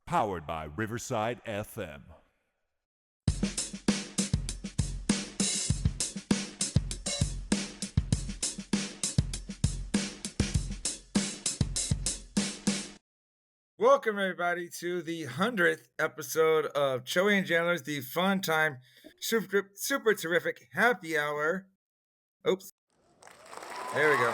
Powered by Riverside FM. Welcome, everybody, to the 100th episode of Choey and Jandler's The Fun Time Super Terrific Happy Hour. Oops. There we go.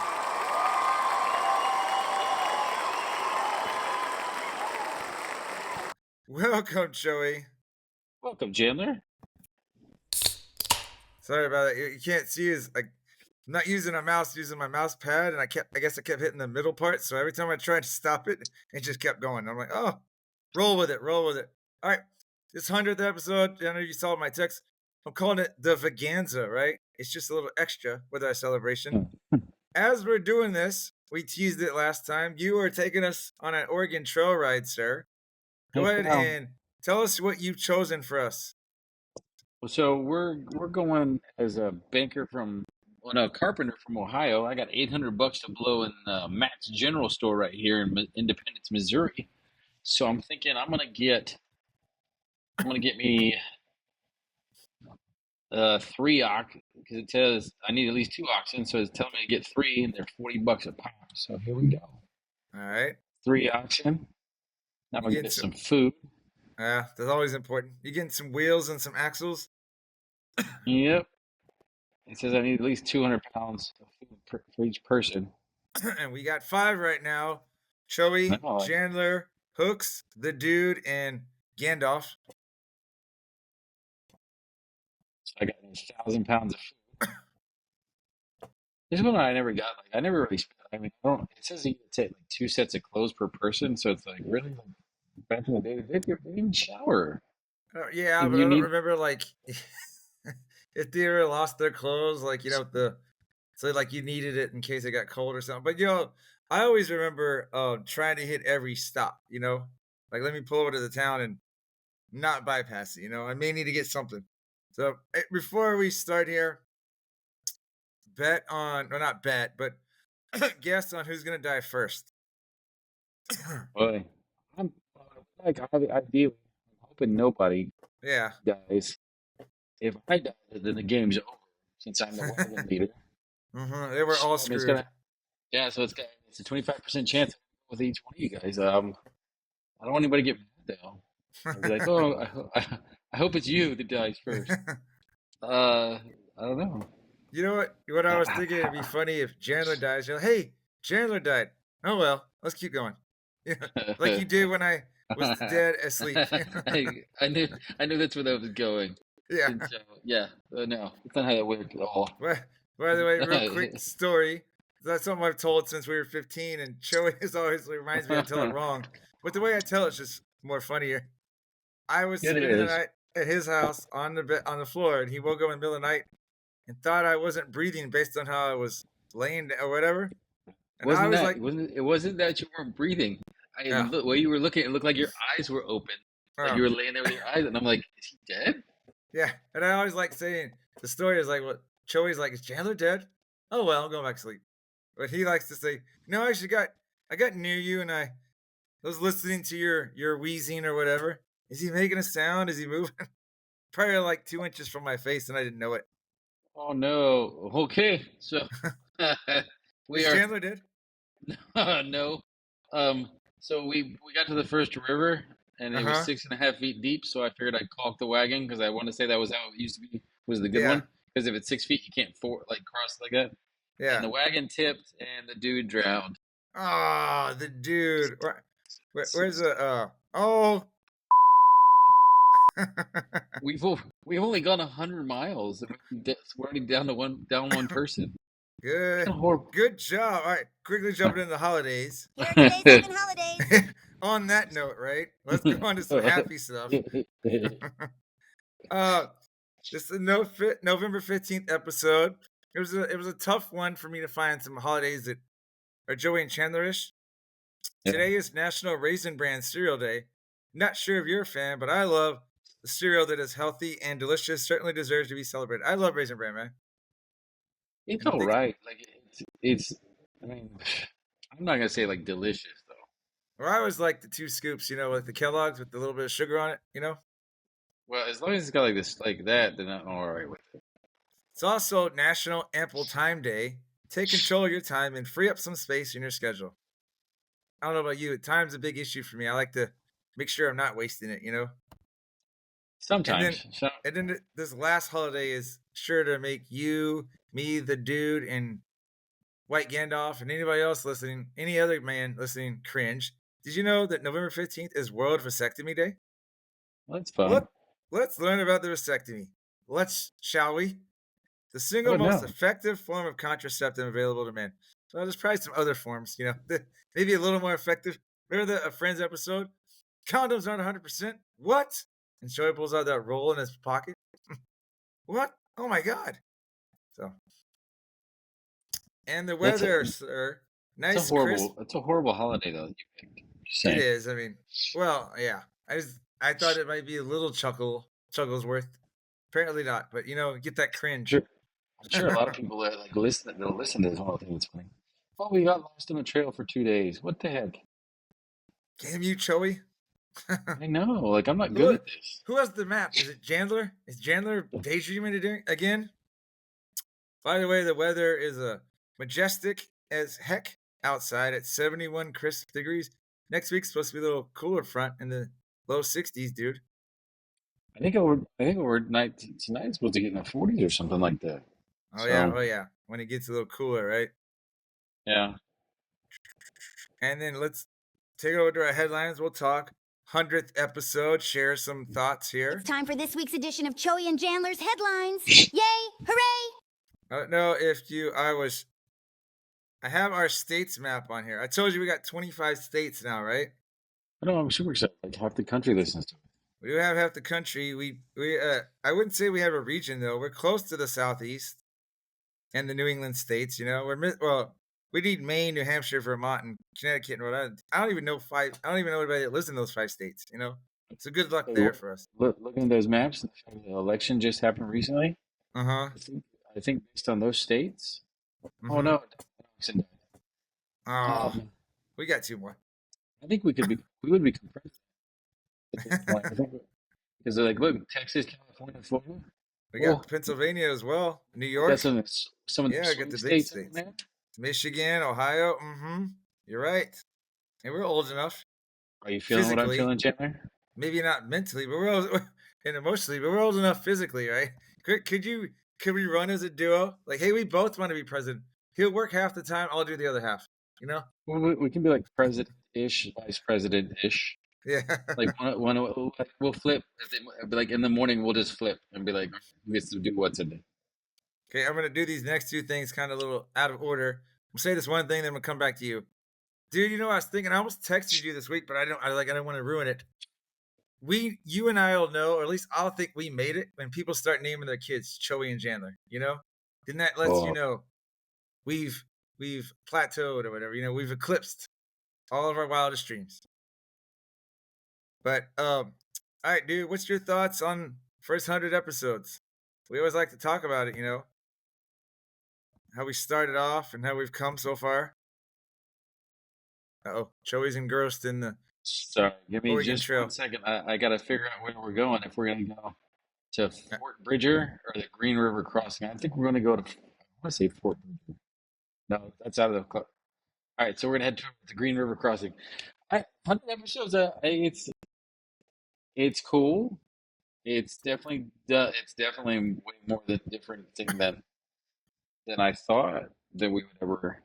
Welcome, Choey. Welcome, Jandler. Sorry about that. You can't see is I'm not using a mouse, using my mouse pad, and I guess I kept hitting the middle part. So every time I tried to stop it, it just kept going. I'm like, oh, roll with it. All right, this 100th episode, Jandler, you saw my text. I'm calling it the Vaganza, right? It's just a little extra with our celebration. As we're doing this, we teased it last time. You are taking us on an Oregon Trail ride, sir. Go ahead and tell us what you've chosen for us. So we're going as a carpenter from Ohio. I got $800 to blow in Matt's General Store right here in Independence, Missouri. So I'm thinking I'm gonna get me 3 ox because it says I need at least 2 oxen, so it's telling me to get 3, and they're $40 a pop. So here we go. All right. 3 oxen. Now I'm gonna get some food. That's always important. You getting some wheels and some axles? Yep. It says I need at least 200 pounds of food for each person. And we got 5 right now. Choey, Jandler, Hooks, the Dude, and Gandalf. So I got 1,000 pounds of food. This one I never got. I never really spent. I don't. It says you take 2 sets of clothes per person, so it's really back in the day they didn't even shower. Yeah, but I don't remember if they ever lost their clothes, so you needed it in case it got cold or something. But I always remember trying to hit every stop. Let me pull over to the town and not bypass it. I may need to get something. So before we start here, guess on who's gonna die first. Boy, I'm ideally, I'm hoping nobody dies. If I die, then the game's over since I'm the wagon leader. They were all screwed. So it's a 25% chance with each one of you guys. I don't want anybody to get mad though. I'll be like, oh, I hope it's you that dies first. I don't know. You know what I was thinking? It'd be funny if Jandler dies. You're like, hey, Jandler died. Oh well, let's keep going. Like you did when I was dead asleep. I knew that's where that was going. Yeah. No, it's not how that worked at all. By the way, real quick story. That's something I've told since we were 15, and Choey always reminds me to tell it wrong. But the way I tell it's just more funnier. I was spending the night at his house on the floor, and he woke up in the middle of the night and thought I wasn't breathing based on how I was laying or whatever. And it wasn't that you weren't breathing. The way you were looking, it looked like your eyes were open. Like you were laying there with your eyes, and I'm like, is he dead? Yeah, and I always like saying the story is like what Choey's like, is Jandler dead? Oh well, I'm going back to sleep. But he likes to say, no, I got near you and I was listening to your wheezing or whatever. Is he making a sound? Is he moving? Probably like 2 inches from my face, and I didn't know it. Oh no. Okay, so is Jandler dead? No. So we got to the first river, and it was 6.5 feet deep. So I figured I'd caulk the wagon because I want to say that was how it used to be. Was the good one? Because if it's 6 feet, you can't cross like that. Yeah. And the wagon tipped, and the dude drowned. Oh, the dude. Where's the oh? We've only gone 100 miles. We're already down one person. Good job. All right, quickly jumping into the holidays. Holidays. On that note, right? Let's go on to some happy stuff. This is the November 15th episode. It was a tough one for me to find some holidays that are Joey and Chandlerish. Today is National Raisin Bran Cereal Day. Not sure if you're a fan, but I love the cereal that is healthy and delicious. Certainly deserves to be celebrated. I love Raisin Bran, man. It's all right. It's. I mean, I'm not gonna say delicious though. Or I always like the 2 scoops, like the Kellogg's with a little bit of sugar on it. Well, as long as it's got like this, like that, then I'm all right with it. It's also National Ample Time Day. Take control of your time and free up some space in your schedule. I don't know about you, time's a big issue for me. I like to make sure I'm not wasting it. And then, Sometimes. So, this last holiday is sure to make you, me, the dude, and White Gandalf, and anybody else listening, any other man listening, cringe. Did you know that November 15th is World Vasectomy Day? well, that's fun. Let, let's learn about the vasectomy. Shall we? The single Oh most no. effective form of contraceptive available to men. So there's probably some other forms, maybe a little more effective. Remember the Friends episode? Condoms aren't 100%. What? And Choey pulls out that roll in his pocket. What? Oh my God. So, and the That's a weather, sir. Nice, crisp. it's a horrible holiday though that you picked. Just It saying. is. I mean, well, yeah. I thought it might be a little chuckles worth. Apparently not, but get that cringe. Sure. I'm sure a lot of people that like listen, they'll listen to this one. I think it's funny. Oh, we got lost in the trail for 2 days. What the heck? Damn you, Choey. I know. Like I'm not good Who, at this. who has the map? Is it Jandler? Is Jandler daydreaming again? By the way, the weather is majestic as heck outside at 71 crisp degrees. Next week's supposed to be a little cooler front in the low 60s, dude. I think over night tonight it's supposed to get in the 40s or something like that. Oh yeah, So oh yeah. When it gets a little cooler, right? yeah. And then let's take it over to our headlines. We'll talk 100th episode, share some thoughts here. It's time for this week's edition of Choey and Jandler's headlines. Yay! Hooray! I don't know if I have our states map on here. I told you we got 25 states now, right? I know I'm super excited. Like half the country listens to it. We do have half the country. I wouldn't say we have a region though. We're close to the southeast and the New England states. We need Maine, New Hampshire, Vermont, and Connecticut, and Rhode Island. I don't even know anybody that lives in those 5 states. So good luck Hey, there for us. looking at those maps, the election just happened recently. Uh huh. I think based on those states. Oh Mm-hmm. no. Oh, Um, we got 2 more. I think we would become president at this point. I think because they're like, look, Texas, California, Florida. We Oh, got Pennsylvania as well, New we York. got some of the Yeah, I got swing the big states in states. there. Michigan, Ohio. Mm-hmm. You're right. And we're old enough. Are you feeling what I'm Physically. feeling, Chandler? Maybe not mentally, but and emotionally, but we're old enough physically, right? Could we run as a duo? Like, hey, we both want to be president. He'll work half the time, I'll do the other half. We can be like president-ish, vice president-ish. Yeah. Like we'll flip. Like in the morning, we'll just flip and be like, who gets to do what today? Okay, I'm gonna do these next 2 things kind of a little out of order. I'll say this one thing, then we'll come back to you. Dude, I was thinking I almost texted you this week, but I don't want to ruin it. You and I'll know, or at least I'll think we made it when people start naming their kids Choey and Jandler. Then that lets you know we've plateaued or whatever. We've eclipsed all of our wildest dreams. But all right, dude, what's your thoughts on first 100 episodes? We always like to talk about it. How we started off and how we've come so far. Oh, Choey's engrossed in the Sorry, give me Oregon just Trail. 1 second. I got to figure out where we're going. If we're going to go to Fort Bridger or the Green River Crossing. I think we're going to go to, I want to say Fort Bridger. No, that's out of the, all right, so we're going to head to the Green River Crossing. 100 episodes, it's cool. It's definitely way more than different thing than I thought that we would ever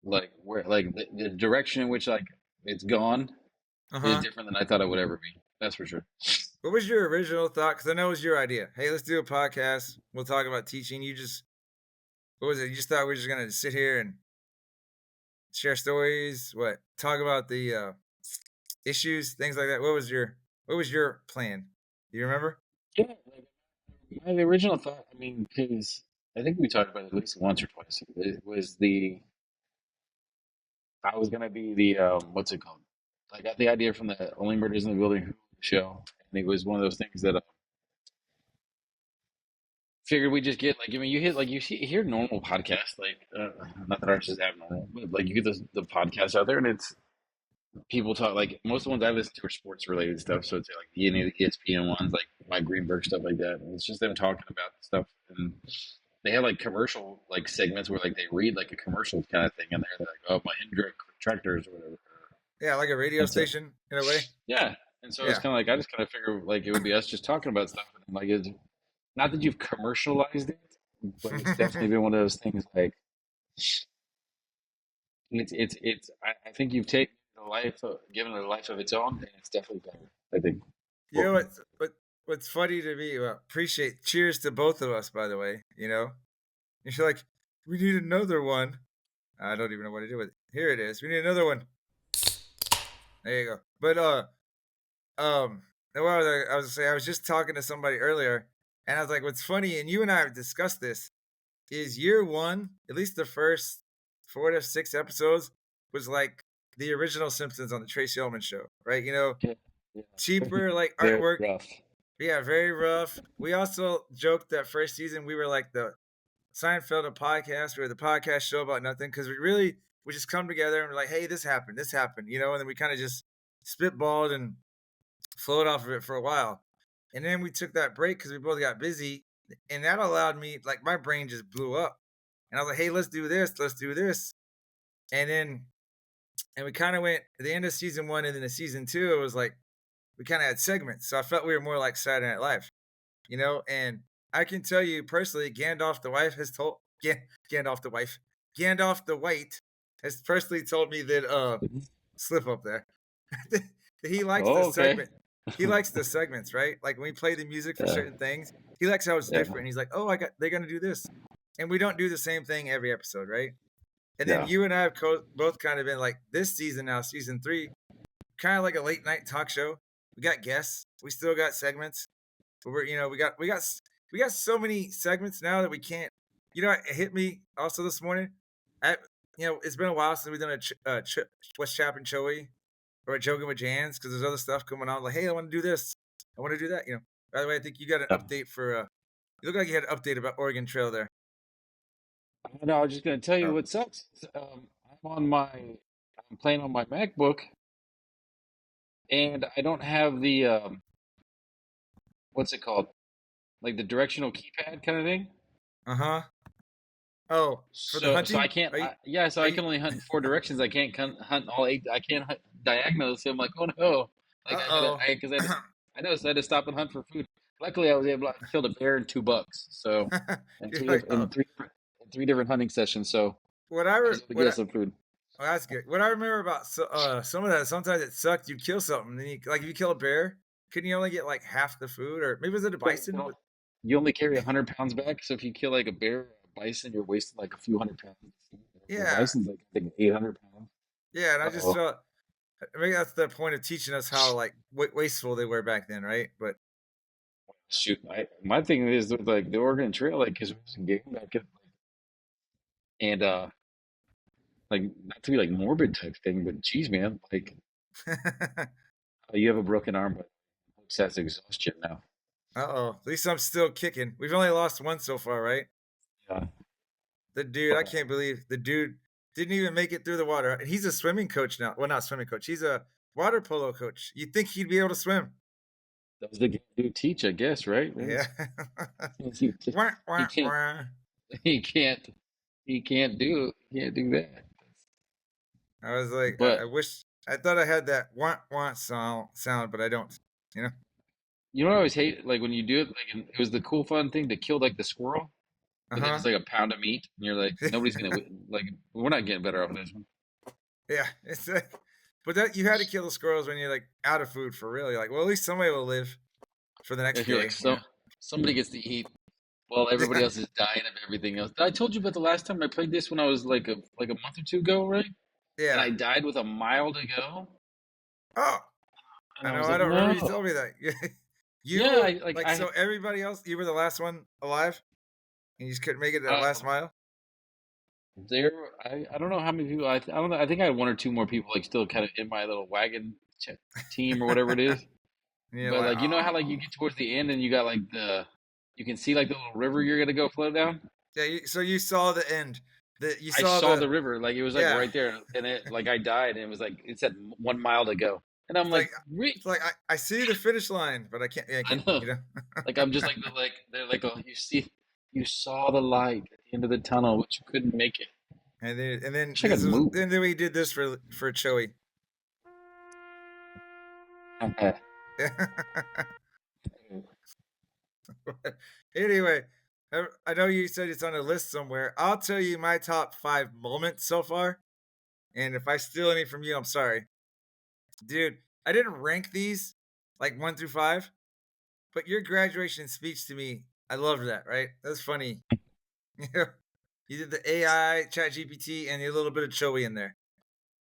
the direction in which like it's gone is different than I thought it would ever be. That's for sure. What was your original thought? Because I know it was your idea. Hey, let's do a podcast. We'll talk about teaching. What was it? You just thought we were just gonna sit here and share stories? What? Talk about the issues, things like that. What was your plan? Do you remember? Yeah, like my original thought. I mean, because I think we talked about it at least once or twice. It was I was gonna be the what's it called? I got the idea from the Only Murders in the Building show, and it was one of those things that figured we just get like I mean you hear normal podcasts like not that ours is having on it, but like you get the podcast out there and people talk like most of the ones I listen to are sports related stuff. So it's like any of the ESPN ones, like Mike Greenberg stuff like that. And it's just them talking about stuff, and they have like commercial like segments where like they read like a commercial kind of thing in there. They're like, oh, Mahindra tractors or whatever. Yeah, like a radio And so station in a way. yeah, and so it's Yeah. kind of like I just kind of figure like it would be us just talking about stuff, and like it's not that you've commercialized it, but it's definitely been one of those things like it's I think you've taken the life given it a life of its own, and it's definitely better. I think. You Well, know what's funny to me? Appreciate. Cheers to both of us, by the way. You're like, we need another one. I don't even know what to do with it. Here it is. We need another one. There you go. But what I was gonna say, I was just talking to somebody earlier, and I was like, what's funny, and you and I have discussed this, is year one, at least the first 4 to 6 episodes, was like the original Simpsons on the Tracy Ullman show, right? yeah, yeah. Cheaper like Very artwork. rough. Yeah, very rough. We also joked that first season we were like the Seinfeld of podcast. We were the podcast show about nothing because we just come together and we're like, hey, this happened, and then we kind of just spitballed and flowed off of it for a while. And then we took that break because we both got busy, and that allowed me, like, my brain just blew up. And I was like, hey, let's do this. And then, and we kind of went at the end of season one and then the season two, it was like, we kind of had segments. So I felt we were more like Saturday Night Live, and I can tell you personally, Gandalf the wife has told, Gandalf the White has personally told me that, slip up there, that he likes the Oh, okay. segment. He likes the segments, right? Like when we play the music for Yeah, certain things, he likes how it's yeah, different. He's like, oh, they're going to do this. And we don't do the same thing every episode, right? And then yeah. you and I have both kind of been like this season now, season three, kind of like a late night talk show. We got guests. We still got segments. But we got so many segments now that we can't. It hit me also this morning. It's been a while since we've done What's Chapping Choey or Joking with Jans because there's other stuff coming on. Like, hey, I want to do this. I want to do that. By the way, I think you got an Yeah. update for. You look like you had an update about Oregon Trail there. No, I was just gonna tell you Oh. what sucks. I'm playing on my MacBook, and I don't have the what's it called? Like the directional keypad kind of thing. Uh-huh. Oh, for the So I hunting? can't. Are you? Yeah, so Are I you? can only hunt in 4 directions. I can't hunt all eight. I can't hunt diagonally. So I'm like, oh no! Like I gotta, Uh-oh. because I know, so I had to stop and hunt for food. Luckily, I was able to kill a bear and $2. So in You're like, oh. three different hunting sessions. So What I I re- was able to what get I, us some food. oh, that's good. What I remember about some of that, sometimes it sucked. You kill something, then if you kill a bear, couldn't you only get like half the food, or maybe was it a bison? Well, you only carry 100 pounds back. So if you kill like a bear or a bison, you're wasting like a few hundred pounds. The Yeah, bison's like I think 800 pounds. yeah, and I just Oh felt maybe that's the point of teaching us how like wasteful they were back then, right? But shoot! My thing is with, like the Oregon Trail, like because we was in game back in, and like not to be like morbid type thing, but geez, man, like you have a broken arm, but that's exhaustion now. uh-oh, at least I'm still kicking. We've only lost one so far, right? Yeah. The dude, I But can't believe the dude didn't even make it through the water. And he's a swimming coach now. Well, not swimming coach. He's a water polo coach. You'd think he'd be able to swim. that was the dude teach, I guess, right? Yeah. He, Wah, he wah, can't. wah. He can't. He can't do that. I was like, I But wish I thought I had that want sound, but I don't. You know? you know what I always hate, like when you do it, like it was the cool fun thing to kill like the squirrel, but then Uh-huh. it's like a pound of meat, and you're like, nobody's gonna like. We're not getting better off this one. Yeah. It's like, but that you had to kill the squirrels when you're like out of food for real. You're like, well, at least somebody will live for the next If you're day. like, so somebody gets to eat while everybody Yeah. else is dying of everything else. I told you about the last time I played this when I was like a month or two ago, right? And Yeah. I died with a mile to go, Oh, and I I know. was I like, don't remember you no. told me that. You Yeah, were like like, so everybody else, you were the last one alive, and you just couldn't make it that last um, mile. there. I don't know how many people. I don't know. I think I had one or two more people like still kind of in my little wagon team or whatever it is. And you're But like, like you know how like you get towards the end and you got like you can see like the little river you're gonna go float down. yeah. So you saw the end. You I saw saw the the river, like it was like yeah. right there, and it like I died, and it was like it said 1 mile to go, and I'm It's like, like "Re-" I see the finish line, but I can't. Yeah, I I can't. know, You know. like I'm just like they're like, oh, you saw the light at the end of the tunnel, but you couldn't make it. And then Wish I could this was move. and then we did this for Choey. Anyway, I know you said it's on a list somewhere. I'll tell you my top 5 moments so far, and if I steal any from you, I'm sorry, dude. I didn't rank these like 1 through 5, but your graduation speech to me, I loved that. Right? That's funny. You did the AI, Chat GPT, and a little bit of Choey in there.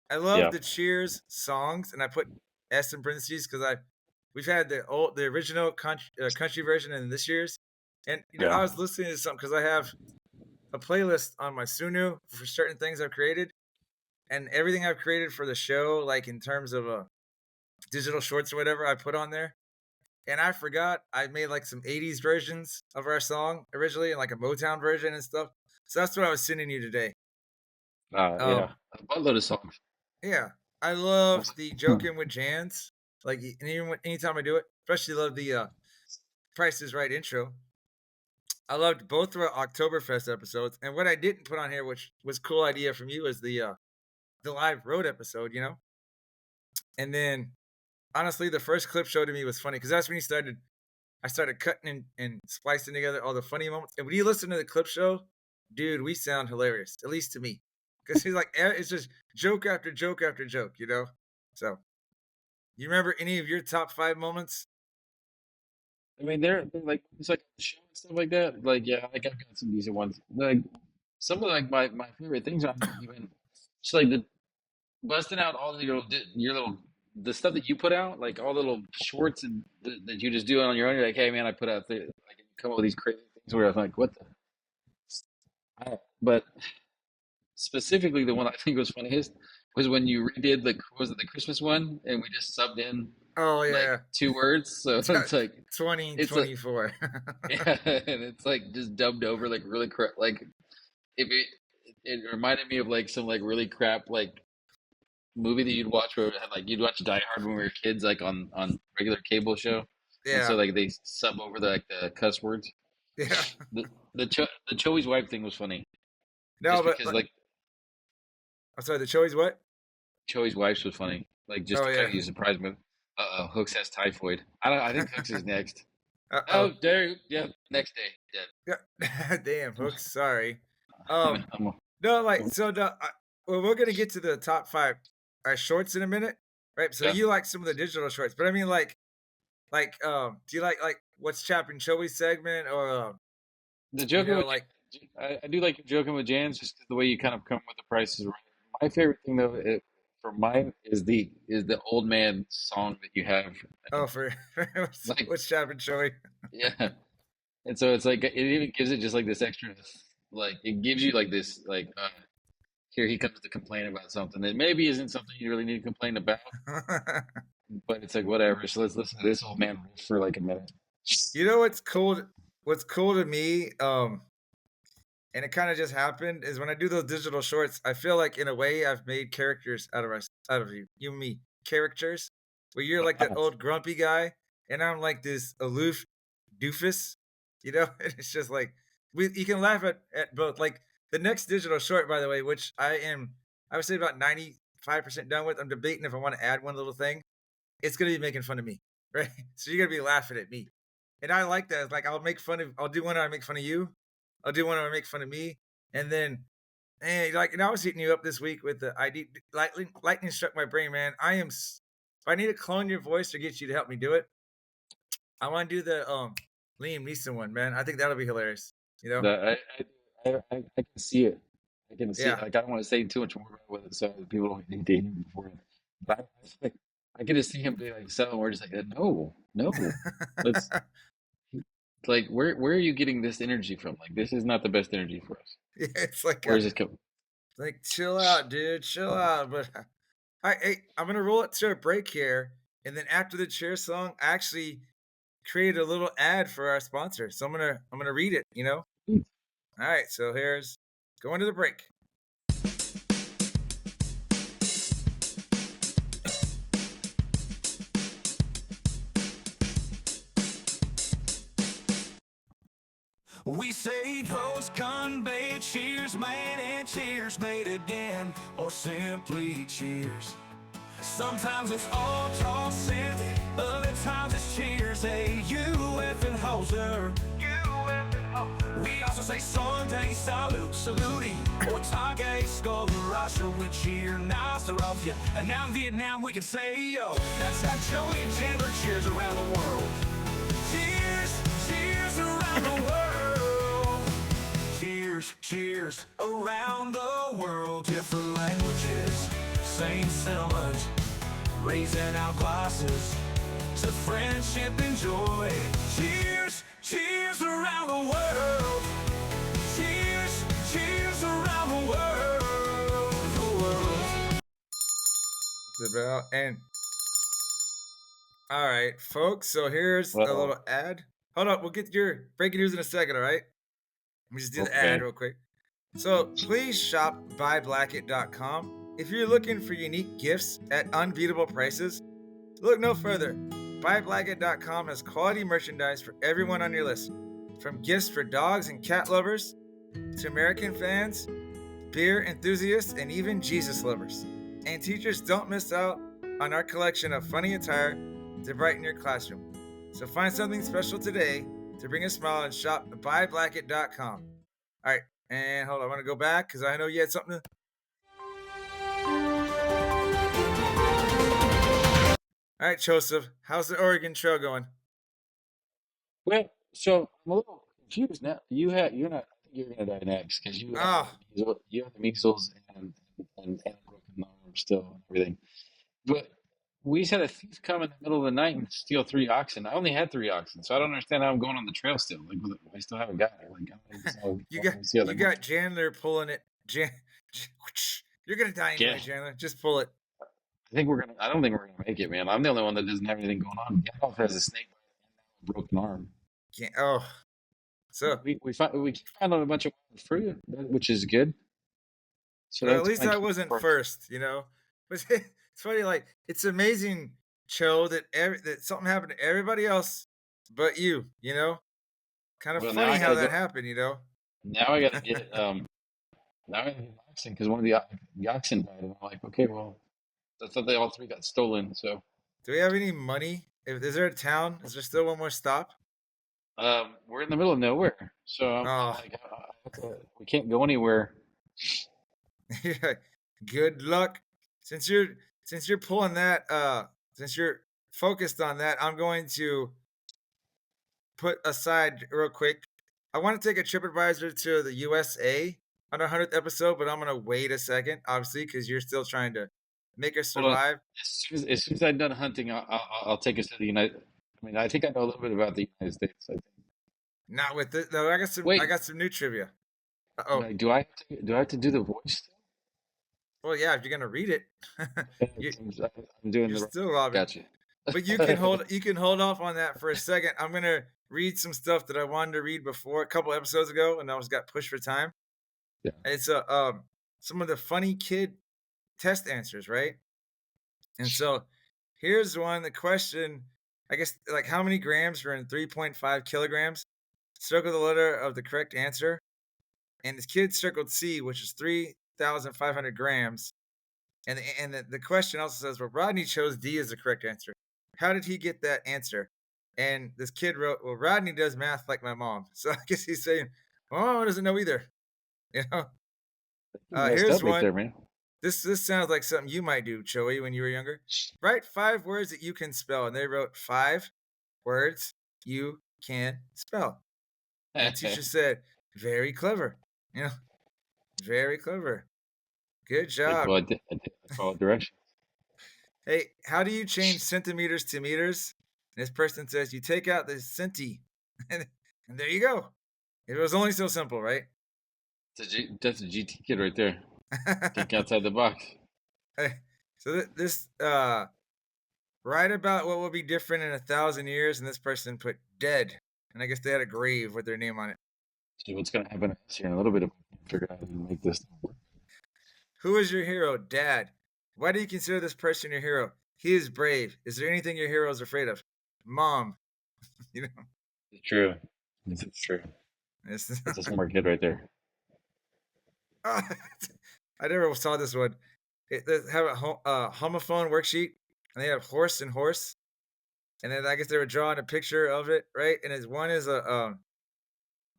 I love Yeah, the Cheers songs, and I put S in parentheses because we've had the original country version and this year's, and I yeah, was listening to something because I have a playlist on my Sunu for certain things I've created, and everything I've created for the show, like in terms of digital shorts or whatever, I put on there. And I forgot I made like some '80s versions of our song originally, and like a Motown version and stuff. So that's what I was sending you today. yeah. Um, A buttload of songs. Yeah, I love the joking with Jans. Like, and even anytime I do it, especially love the Price is Right intro. I loved both of our Oktoberfest episodes, and what I didn't put on here, which was cool idea from you, is the live road episode. And then honestly, the first clip show to me was funny because that's when I started cutting and splicing together all the funny moments. And when you listen to the clip show, dude, we sound hilarious, at least to me, because he's like it's just joke after joke after joke. So. You remember any of your top 5 moments? I mean, they're like it's like a show and stuff like that. Like, yeah, like I've got some decent ones. Like some of like my favorite things aren't even just like the busting out all your little the stuff that you put out, like all the little shorts and that you just do it on your own. You're like, hey man, I put out like you come up with these crazy things where I'm like, what the? But specifically, the one I think was funniest was when you redid was it the Christmas one, and we just subbed in Oh like yeah, 2 words. So it's like it's a 2024. yeah, and it's like just dubbed over like really crap. Like if it reminded me of like some like really crap like movie that you'd watch where it had, like you'd watch Die Hard when we were kids, like on regular cable show, and so Yeah, like they sub over the cuss words. yeah. The Choey's wife thing was funny, No, just but because like I'm sorry. The Choey's what? Choey's wife's was funny, like just Oh to kind yeah. of use surprise me. Hooks has typhoid. I don't. I think Hooks is next. Oh Oh, there. Yeah, next day. Yeah. yeah. Damn, Hooks. Sorry. Um. I'm No, like so. Well, we're gonna get to the top 5 shorts in a minute, right? So yeah. you like some of the digital shorts, but I mean, do you like what's Chapping Choey's segment or The joking with like I do like joking with Jans just 'cause the way you kind of come with the prices right. My favorite thing though, for mine is the old man song that you have. oh for Like what's Chapping Choey? yeah, and so it's like it even gives it just like this extra, like it gives you like this like here he comes to complain about something that maybe isn't something you really need to complain about, but it's like whatever. So let's listen to this old man riff for like a minute. You know what's cool? What's cool to me, and it kind of just happened, is when I do those digital shorts, I feel like in a way I've made characters out of you and me, characters, where you're like that Oh, old grumpy guy, and I'm like this aloof doofus, And it's just like you can laugh at both. Like the next digital short, by the way, which I would say about 95% done with. I'm debating if I want to add one little thing. It's gonna be making fun of me, right? So you're gonna be laughing at me. And I like that. It's like I'll do one where I make fun of you. I'll do one where I make fun of me. And then and I was hitting you up this week with the ID lightning struck my brain, man. If I need to clone your voice or get you to help me do it, I want to do the Liam Neeson one, man. I think that'll be hilarious. You know? I can see it. I can see it. Yeah. Like I don't want to say too much more about it, so people don't need to hear it before. But like, I can just see him being like so. We're just like, no, no. Let's like, where are you getting this energy from? Like, this is not the best energy for us. Yeah, it's like Where is this coming? chill out, dude, chill out. But I'm gonna roll it to a break here, and then after the cheer song, I actually created a little ad for our sponsor. So I'm gonna read it. All right, so here's going to the break. We say toast, convey, cheers, man, and cheers, mate again, or simply cheers. Sometimes it's all tossing, other times it's cheers. Hey, you effing hoser. We also say Sunday salute, saluting, or Tage, skull, Russia, we cheer, nicer of you. And now in Vietnam we can say, yo, that's how Choey and Jandler cheers around the world. Cheers, cheers around the world. Cheers, cheers around the world. Different languages, same sentiments, raising our glasses to friendship and joy. Cheers, cheers around the world. Cheers, cheers around the world. The world. It's about and all right, folks. So here's a little ad. Hold up, we'll get your breaking news in a second. All right, let me just do the ad real quick. So please shop buyblacket.com. If you're looking for unique gifts at unbeatable prices, look no further. Buyblacket.com has quality merchandise for everyone on your list. From gifts for dogs and cat lovers, to American fans, beer enthusiasts, and even Jesus lovers. And teachers, don't miss out on our collection of funny attire to brighten your classroom. So find something special today to bring a smile and shop buyblacket.com. All right, and hold on, I want to go back because I know you had something to... All right, Joseph, how's the Oregon Trail going? Well, so I'm a little confused now. You're not. I think you're gonna die next because you have the measles and a broken arm still and everything. But we just had a thief come in the middle of the night and steal 3 oxen. I only had 3 oxen, so I don't understand how I'm going on the trail still. Like I still haven't got it. Like I don't understand you got Jandler pulling it. You're gonna die anyway, Jandler. Just pull it. I don't think we're gonna make it, man. I'm the only one that doesn't have anything going on. Gandalf has a snake bite and a broken arm. So we found a bunch of wild fruit, which is good. So at least I wasn't first, you know. But it's funny, like it's amazing, Cho, that something happened to everybody else but you. You know, kind of funny how that happened. You know. Now I gotta get now I gotta get oxen because one of the oxen died, and I'm like, okay, well, I thought they all 3 got stolen. So, do we have any money? Is there a town? Is there still one more stop? We're in the middle of nowhere, so I'm like, we can't go anywhere. Yeah. Good luck. Since you're pulling that, since you're focused on that, I'm going to put aside real quick. I want to take a TripAdvisor to the USA on our 100th episode, but I'm gonna wait a second, obviously, because you're still trying to make us survive. As soon as I'm done hunting, I'll take us to the United. I mean, I think I know a little bit about the United States. I think. Not with this. No, I got some. Wait. I got some new trivia. Do I have to do the voice? Well, yeah. If you're gonna read it, I'm doing you're still Robin. Gotcha. But you can hold off on that for a second. I'm gonna read some stuff that I wanted to read before a couple episodes ago, and I was got pushed for time. Yeah. It's some of the funny kid test answers, right? And so here's one. The question, I guess, like how many grams are in 3.5 kilograms? Circle the letter of the correct answer. And this kid circled C, which is 3,500 grams. And the question also says, well, Rodney chose D as the correct answer. How did he get that answer? And this kid wrote, well, Rodney does math like my mom. So I guess he's saying, my mom doesn't know either. You know? Here's one. There, man. This sounds like something you might do, Choey, when you were younger. Write 5 words that you can spell. And they wrote 5 words you can spell. And the teacher said, very clever. You know, very clever. Good job. I followed directions. Hey, how do you change centimeters to meters? And this person says, you take out the centi. And there you go. It was only so simple, right? That's a GT kid right there. Think outside the box. So this, write about what will be different in 1,000 years. And this person put dead. And I guess they had a grave with their name on it. See what's going to happen here in a little bit if we can figure out how to make this work. Who is your hero? Dad. Why do you consider this person your hero? He is brave. Is there anything your hero is afraid of? Mom. You know. It's true. It's true. That's a smart kid right there. I never saw this one. They have a homophone worksheet, and they have horse and horse, and then I guess they were drawing a picture of it, right? And one is a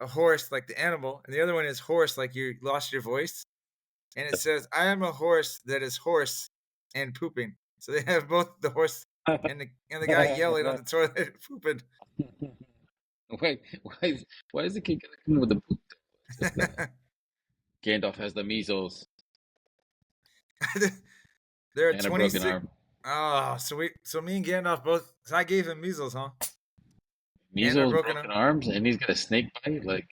horse like the animal, and the other one is horse like you lost your voice, and it says, "I am a horse that is hoarse and pooping." So they have both the horse and the guy yelling on the toilet pooping. Why is the kid coming with the poop? Gandalf has the measles There are and a broken 26. arm. Oh, so me and Gandalf both. So I gave him measles, huh? Measles, broken broken arms, and he's got a snake bite. Like,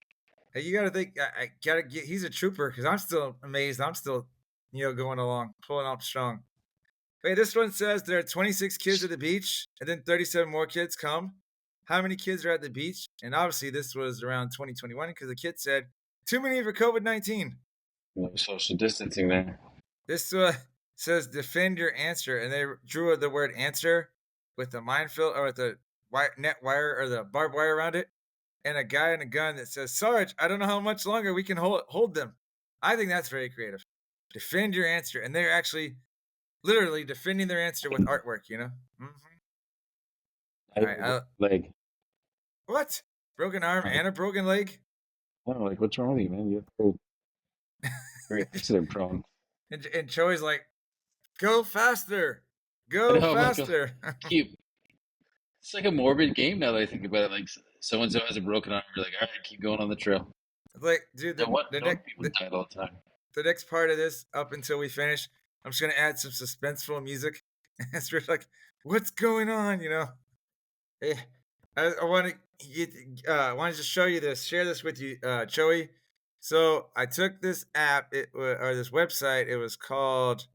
Hey, you gotta think. I gotta get. He's a trooper because I'm still amazed. I'm still, going along, pulling up strong. Wait, this one says there are 26 kids at the beach, and then 37 more kids come. How many kids are at the beach? And obviously, this was around 2021 because the kid said, "Too many for COVID-19." social distancing there. This says defend your answer, and they drew the word answer with the minefield or with the net wire or the barbed wire around it, and a guy and a gun that says, "Sarge, I don't know how much longer we can hold them." I think that's very creative. Defend your answer, and they're actually literally defending their answer with artwork. Mm-hmm. All right, Leg. what? Broken arm and a broken leg? I don't know, like, what's wrong with you, man? You're very accident prone. And Choey's like, "Go faster, go faster." Cute. It's like a morbid game now that I think about it. Like, so and so has a broken arm. You're like, all right, keep going on the trail. Like, dude, People die all the time. The next part of this, up until we finish, I'm just gonna add some suspenseful music. It's really like, what's going on? Hey, I want to just show you this, share this with you, Choey. So I took this app, or this website. It was called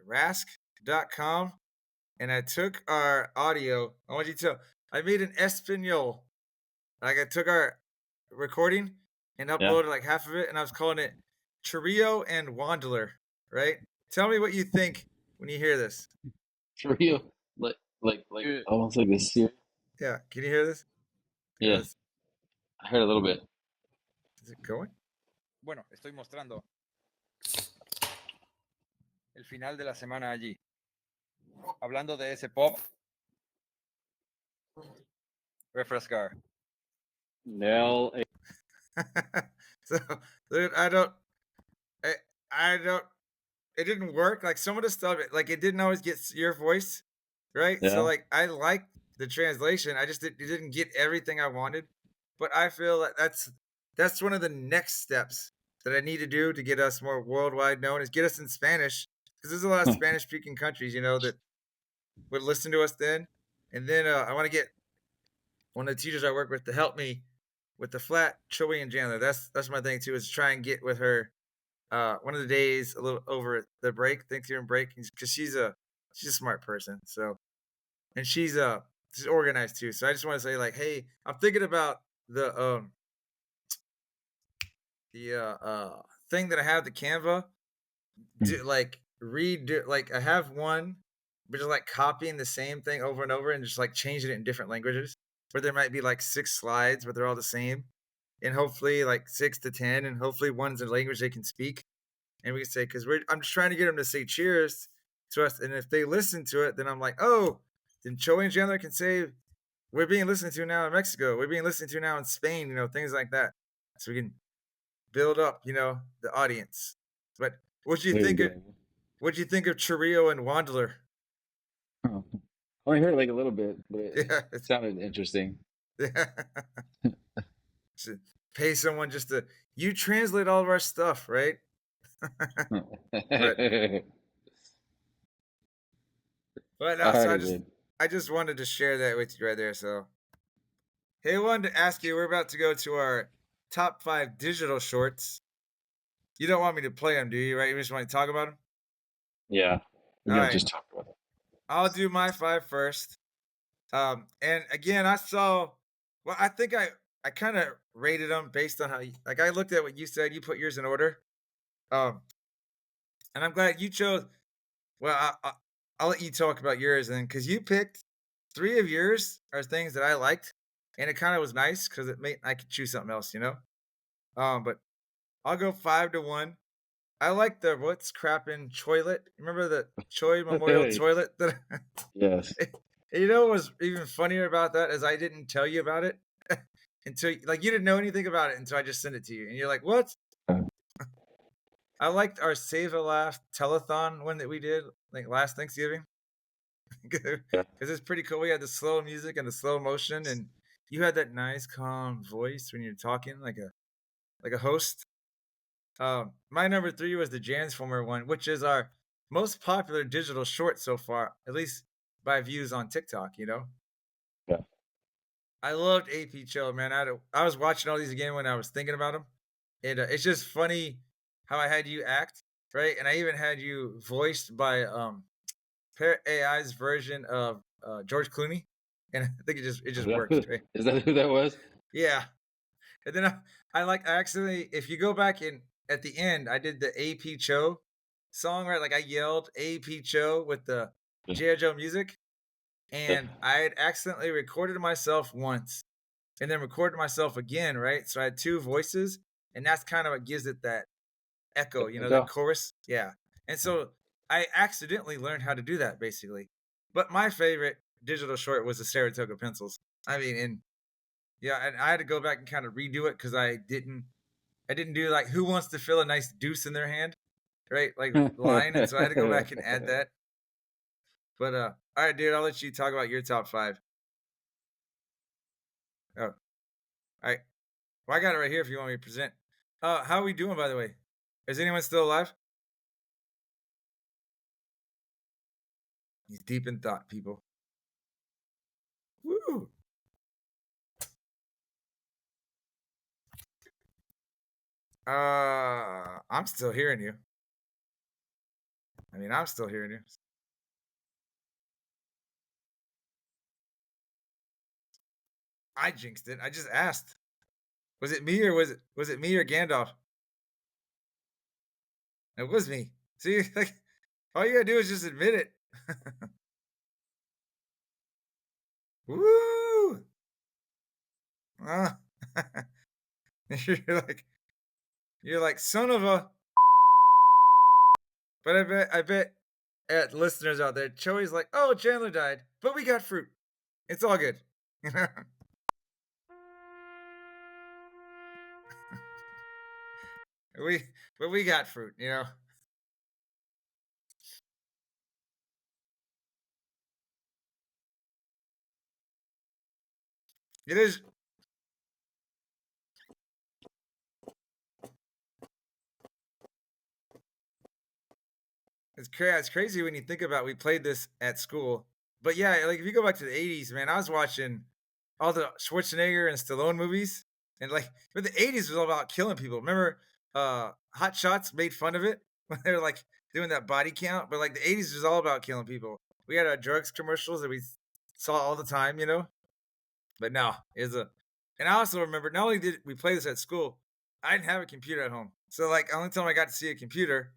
rask.com, and I took our audio. I want you to. I made an Espanol. Like I took our recording and uploaded like half of it, and I was calling it Trio and Jandler. Right? Tell me what you think when you hear this. Trio, like almost like this here. Yeah, can you hear this? Yeah, I heard a little bit. Is it going? Bueno, estoy mostrando el final de la semana allí. Hablando de ese pop, refrescar. Nell. So, dude, I don't. It didn't work. Like some of the stuff, it didn't always get your voice, right? Yeah. So, I like the translation. I just it didn't get everything I wanted. But I feel like that's one of the next steps that I need to do to get us more worldwide known is get us in Spanish because there's a lot of Spanish speaking countries, that would listen to us then. And then I want to get one of the teachers I work with to help me with the flat Choey and Jandler. That's my thing too, is try and get with her one of the days a little over the break, Thanksgiving break, because she's a smart person. So, and she's organized too. So I just want to say like, hey, I'm thinking about the thing that I have, the Canva, redo, I have one, but just copying the same thing over and over and just changing it in different languages, where there might be 6 slides, but they're all the same, and hopefully 6 to 10, and hopefully one's a language they can speak, and we can say, because I'm just trying to get them to say cheers to us, and if they listen to it, then I'm like, oh, then Choey and Jandler can say, we're being listened to now in Mexico, we're being listened to now in Spain, things like that, so we can build up, the audience. But what do you think of Trio and Jandler? Oh. I only heard a little bit, but it sounded interesting. Yeah. Pay someone just to you translate all of our stuff, right? But no, so I just wanted to share that with you right there. So, hey, I wanted to ask you. We're about to go to our top 5 digital shorts. You don't want me to play them, do you? Right? You just want to talk about them? Yeah. Just talk about it. I'll do my 5 first. And again, I think I kind of rated them based on how I looked at what you said. You put yours in order. And I'm glad you chose. Well, I'll let you talk about yours then, because you picked 3 of yours are things that I liked, and it kind of was nice because it made I could choose something else, But I'll go 5-1. I like the what's crappin' toilet. Remember the Choey Memorial toilet that Yes. what was even funnier about that is I didn't tell you about it until like you didn't know anything about it until I just sent it to you. And you're like, "What?" I liked our Save a Laugh telethon one that we did like last Thanksgiving. Because Yeah. it's pretty cool. We had the slow music and the slow motion, and you had that nice calm voice when you're talking like a host. My number 3 was the Transformer one, which is our most popular digital short so far, at least by views on TikTok. Yeah. I loved AP Cho, man. I was watching all these again when I was thinking about them. It's just funny how I had you act, right? And I even had you voiced by Parrot AI's version of George Clooney, and I think it just worked, right? Is that who that was? Yeah. And then I accidentally, if you go back in at the end, I did the AP Cho song, right? Like I yelled AP Cho with the G.I. Joe music, and I had accidentally recorded myself once and then recorded myself again, right? So I had 2 voices, and that's kind of what gives it that echo, the chorus. Yeah. And so I accidentally learned how to do that basically. But my favorite digital short was the Saratoga pencils. I mean, and yeah, and I had to go back and kind of redo it because I didn't do like who wants to feel a nice deuce in their hand, right? Like line, and so I had to go back and add that. But all right, dude, I'll let you talk about your top 5. Oh, all right. Well, I got it right here if you want me to present. How are we doing, by the way? Is anyone still alive? He's deep in thought, people. Woo! I'm still hearing you. I mean, I'm still hearing you. I jinxed it. I just asked. Was it me or was it me or Gandalf? It was me. See, like all you gotta do is just admit it. Woo! Uh, you're like son of a. But I bet at listeners out there, Choey's like, oh, Chandler died, but we got fruit. It's all good. we got fruit. It is. It's crazy when you think about we played this at school. But yeah, like if you go back to the 80s, man, I was watching all the Schwarzenegger and Stallone movies. And but the 80s was all about killing people. Remember Hot Shots made fun of it when they were like doing that body count, but like the 80s was all about killing people. We had our drugs commercials that we saw all the time. But no, and I also remember not only did we play this at school, I didn't have a computer at home. So like the only time I got to see a computer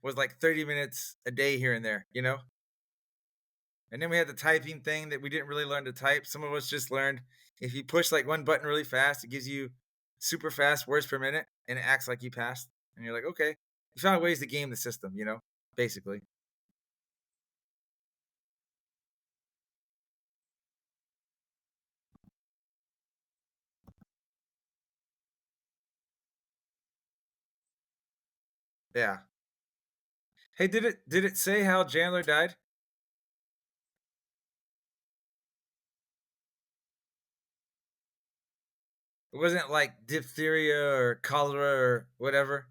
was like 30 minutes a day here and there. And then we had the typing thing that we didn't really learn to type. Some of us just learned if you push like one button really fast, it gives you super fast words per minute and it acts like you passed. And you're like, okay, you found ways to game the system, basically. Yeah. Hey, did it say how Jandler died? It wasn't like diphtheria or cholera or whatever.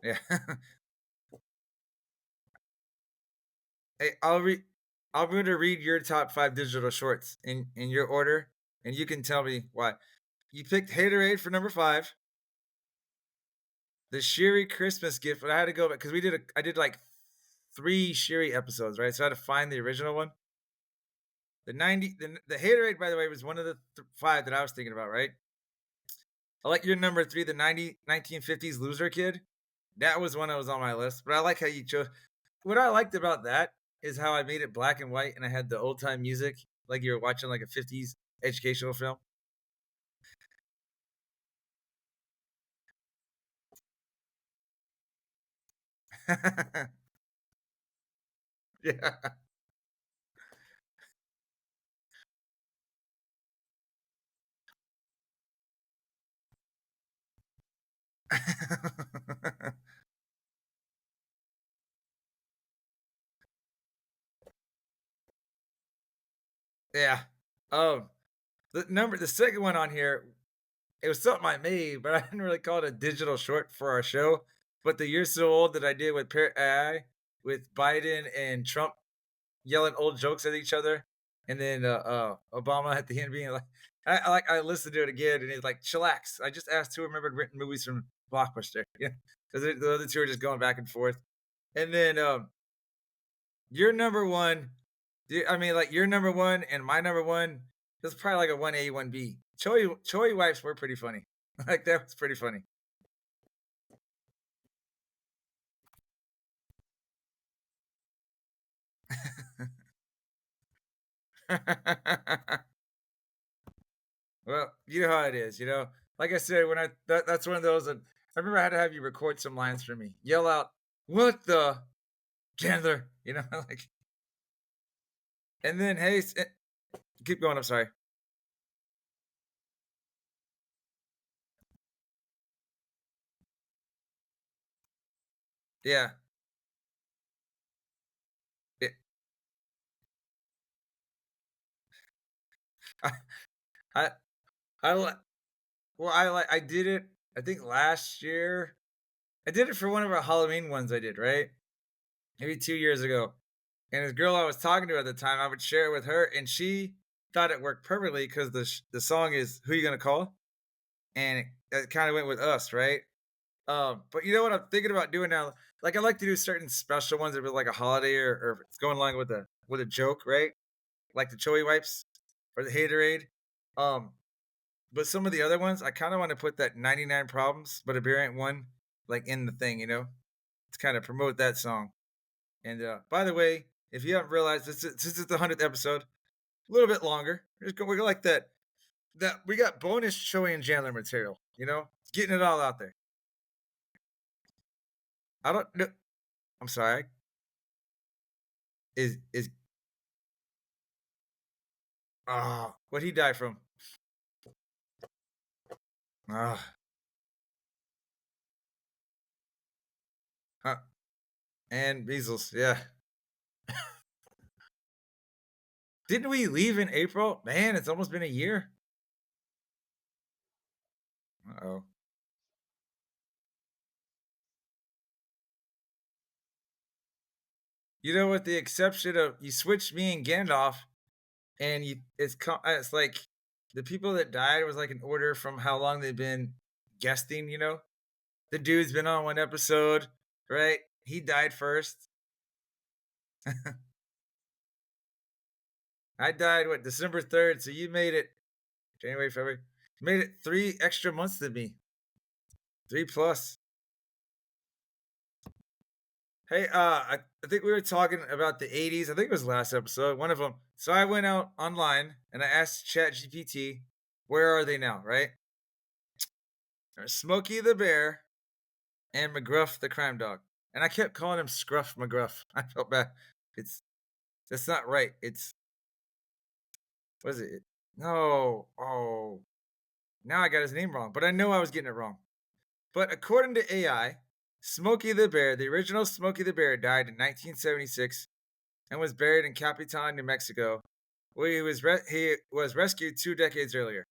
Yeah. Hey, I'm going to read your top 5 digital shorts in your order, and you can tell me why. You picked Haterade for number 5. The Sherry Christmas gift, but I had to go back because I did like 3 Sherry episodes, right? So I had to find the original one. The Haterade, by the way, was one of the 5 that I was thinking about, right? I like your number 3, the 1950s loser kid. That was one that was on my list, but I like how you chose. What I liked about that is how I made it black and white, and I had the old time music, like you were watching like a 50s educational film. Yeah. Yeah. Oh, the second one on here, it was something I made, but I didn't really call it a digital short for our show. But the You're So Old that I did with Parrot AI with Biden and Trump yelling old jokes at each other, and then Obama at the end being like, I listened to it again, and he's like, "Chillax." I just asked who remembered written movies from Blockbuster, yeah, because the other two are just going back and forth. And then your number one, I mean, like your number one and my number one, that's probably like a 1A, 1B. Choey wipes were pretty funny. Like that was pretty funny. Well, you know how it is, you know. Like I said, when that's one of those that I remember I had to have you record some lines for me. Yell out, "What the Jandler?" You know, like. And then hey, keep going. I'm sorry. Yeah. It, I I I like. Well, I did it. I think last year. I did it for one of our Halloween ones. I did right, maybe 2 years ago. And this girl I was talking to at the time, I would share it with her, and she thought it worked perfectly because the song is "Who You Gonna Call," and it kind of went with us, right? But you know what I'm thinking about doing now? Like I like to do certain special ones if it's like a holiday or if it's going along with a joke, right? Like the Choey wipes or the haterade. Um, but some of the other ones, I kind of want to put that 99 problems, but a beer ain't one, like in the thing, you know, to kind of promote that song. And by the way, if you haven't realized, this is the 100th episode, a little bit longer. We're like that we got bonus Choey and Jandler material, you know, getting it all out there. I don't know. I'm sorry. Is what he die from? Ah, huh, and measles. Yeah. Didn't we leave in April? Man, it's almost been a year. Uh-oh. You know, with the exception of you switched me and Gandalf, and it's like the people that died was like an order from how long they've been guesting. You know, the dude's been on one episode, right? He died first. I died what December 3rd, so you made it January, February. You made it 3 extra months than me. 3 plus. Hey, I think we were talking about the 80s. I think it was last episode, one of them. So I went out online and I asked ChatGPT, where are they now, right? There's Smokey the Bear and McGruff the Crime Dog. And I kept calling him Scruff McGruff. I felt bad. It's That's not right. It's what is it? No. Oh. Now I got his name wrong, but I know I was getting it wrong. But according to AI, Smokey the Bear, the original Smokey the Bear, died in 1976 and was buried in Capitan, New Mexico, where he was rescued 2 decades earlier.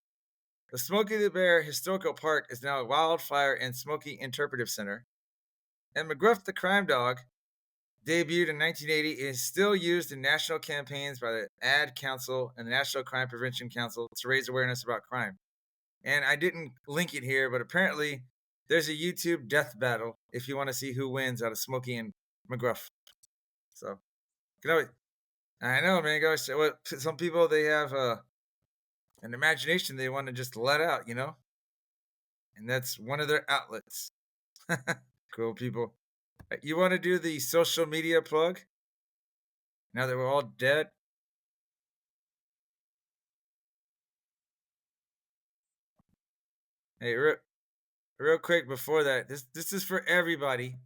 The Smokey the Bear Historical Park is now a wildfire and Smokey Interpretive Center. And McGruff the Crime Dog, debuted in 1980, is still used in national campaigns by the Ad Council and the National Crime Prevention Council to raise awareness about crime. And I didn't link it here, but apparently there's a YouTube death battle if you want to see who wins out of Smokey and McGruff. So, you can always, I know, man. Gosh, some people they have an imagination they want to just let out, you know, and that's one of their outlets. Cool people. You want to do the social media plug? Now that we're all dead. Hey, real quick before that, this is for everybody.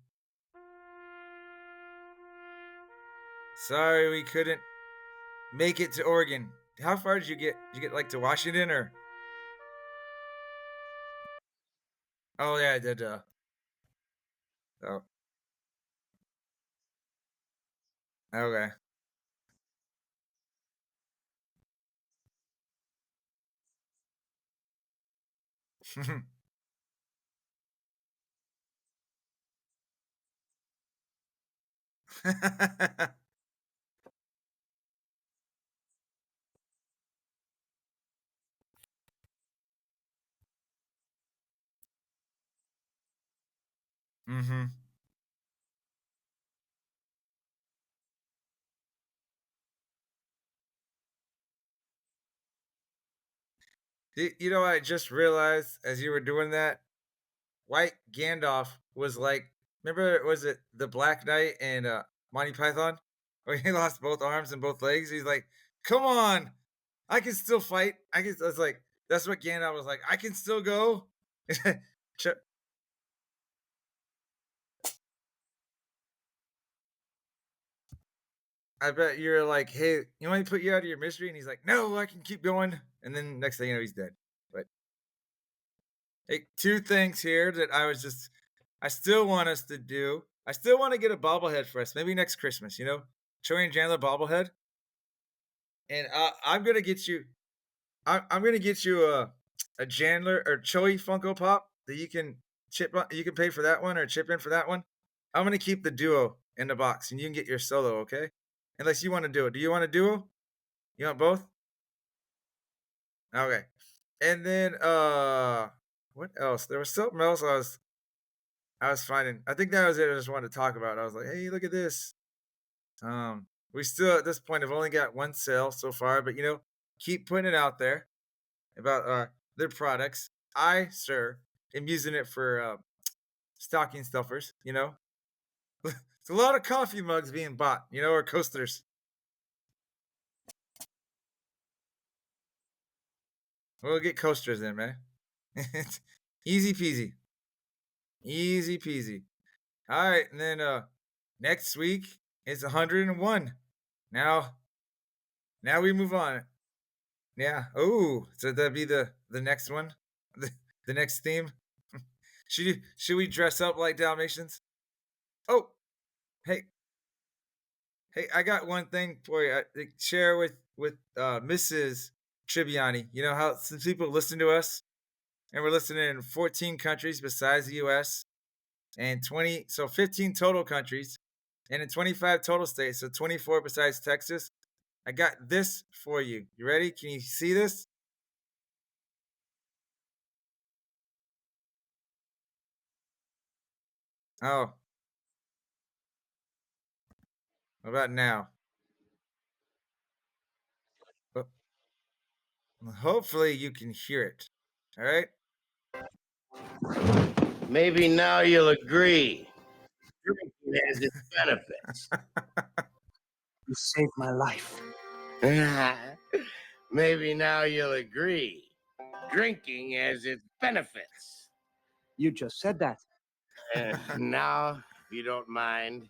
Sorry we couldn't make it to Oregon. How far did you get? Did you get like to Washington or? Oh yeah, I did. Oh, okay. Mm-hmm. You know what I just realized as you were doing that? White Gandalf was like, remember, was it the Black Knight and Monty Python? Where he lost both arms and both legs? He's like, come on, I can still fight. I was like, that's what Gandalf was like, I can still go. Ch- I bet you're like, hey, you want me to put you out of your misery? And he's like, no, I can keep going. And then next thing you know, he's dead. But hey, two things here that I still want us to do. I still want to get a bobblehead for us. Maybe next Christmas, Choey and Jandler bobblehead. And I'm gonna get you. I'm gonna get you a Jandler or Choey Funko Pop that you can chip. You can pay for that one or chip in for that one. I'm gonna keep the duo in the box, and you can get your solo. Okay, unless you want to do it. Do you want a duo? You want both? Okay. And then what else? There was something else I was finding. I think that was it. I just wanted to talk about. I was like, hey, look at this. We still at this point have only got one sale so far, but keep putting it out there about their products. I, sir, am using it for stocking stuffers. It's a lot of coffee mugs being bought, or coasters. We'll get coasters in, man. It's easy peasy. Easy peasy. All right, and then next week is 101. Now, now we move on. Yeah. Oh, so that'd be the next one, the next theme. Should we dress up like Dalmatians? Oh, hey, hey, I got one thing for you. Share with Mrs. Tribbiani. You know how some people listen to us, and we're listening in 14 countries besides the U.S. and 15 total countries, and in 25 total states, so 24 besides Texas. I got this for you. You ready? Can you see this? Oh, what about now? Well, hopefully you can hear it. All right. Maybe now you'll agree. Drinking has its benefits. You saved my life. Maybe now you'll agree. Drinking has its benefits. You just said that. Now, if you don't mind,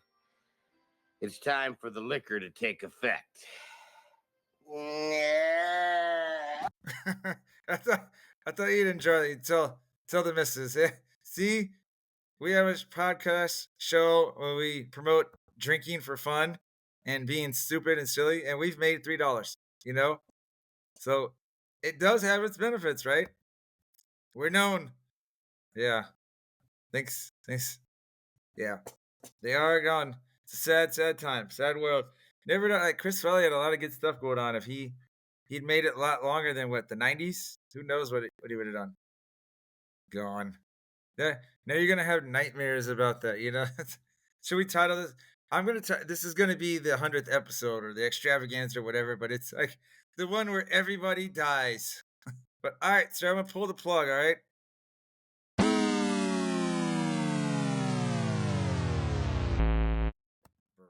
it's time for the liquor to take effect. I thought you'd enjoy it. Tell the missus. See, we have a podcast show where we promote drinking for fun and being stupid and silly, and we've made $3. So it does have its benefits, right? We're known. Yeah. Thanks. Yeah. They are gone. It's a sad, sad time. Sad world. Never know. Like Chris Farley had a lot of good stuff going on. If he'd made it a lot longer than what the 90s, who knows what he would have done? Gone. Yeah. Now you're gonna have nightmares about that. Should we title this? I'm gonna. This is gonna be the 100th episode or the extravaganza or whatever. But it's like the one where everybody dies. But all right, so I'm gonna pull the plug. All right.